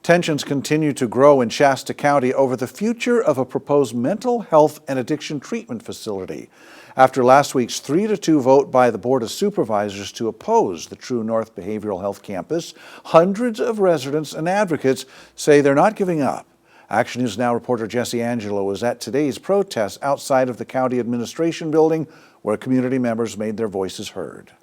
Tensions continue to grow in Shasta County over the future of a proposed mental health and addiction treatment facility. After last week's 3-2 vote by the Board of Supervisors to oppose the True North Behavioral Health Campus, hundreds of residents and advocates say they're not giving up. Action News Now reporter Jesse Angelo was at today's protest outside of the county administration building, where community members made their voices heard.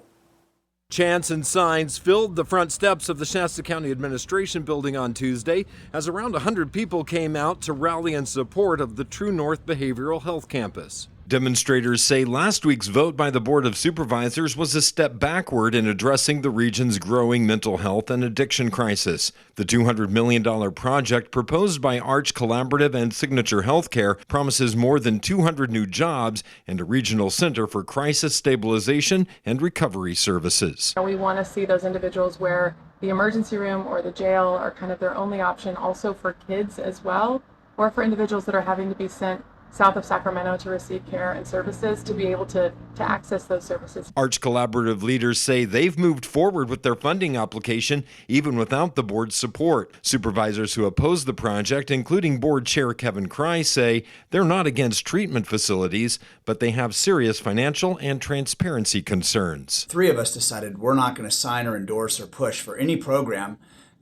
Chants and signs filled the front steps of the Shasta County Administration Building on Tuesday as around 100 people came out to rally in support of the True North Behavioral Health Campus. Demonstrators say last week's vote by the Board of Supervisors was a step backward in addressing the region's growing mental health and addiction crisis. The $200 million project proposed by Arch Collaborative and Signature Healthcare promises more than 200 new jobs and a regional center for crisis stabilization and recovery services. We want to see those individuals where the emergency room or the jail are kind of their only option, also for kids as well, or for individuals that are having to be sent south of Sacramento to receive care and services, to be able to access those services. Arch Collaborative leaders say they've moved forward with their funding application even without the board's support. Supervisors who oppose the project, including board chair Kevin Cry, say they're not against treatment facilities, but they have serious financial and transparency concerns. Three of us decided we're not going to sign or endorse or push for any program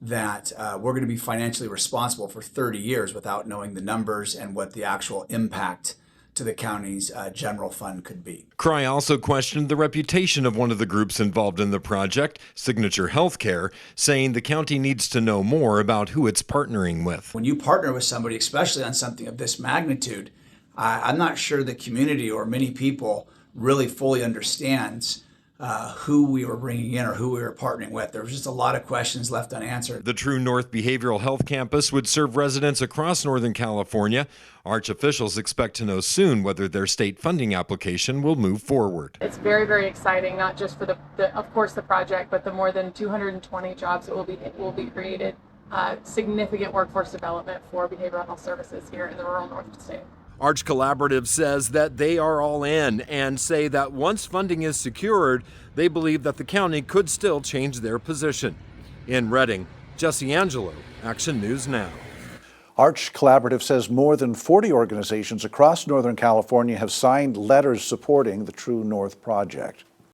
that we're going to be financially responsible for 30 years without knowing the numbers and what the actual impact to the county's general fund could be. Cry also questioned the reputation of one of the groups involved in the project, Signature Healthcare, saying the county needs to know more about who it's partnering with. When you partner with somebody, especially on something of this magnitude, I'm not sure the community or many people really fully understands who we were bringing in or who we were partnering with. There was just a lot of questions left unanswered. The True North Behavioral Health Campus would serve residents across Northern California. Arch officials expect to know soon whether their state funding application will move forward. It's very, very exciting, not just for of course, the project, but the more than 220 jobs that will be created. Significant workforce development for behavioral health services here in the rural North State. Arch Collaborative says that they are all in and say that once funding is secured, they believe that the county could still change their position. In Redding, Jesse Angelo, Action News Now. Arch Collaborative says more than 40 organizations across Northern California have signed letters supporting the True North project.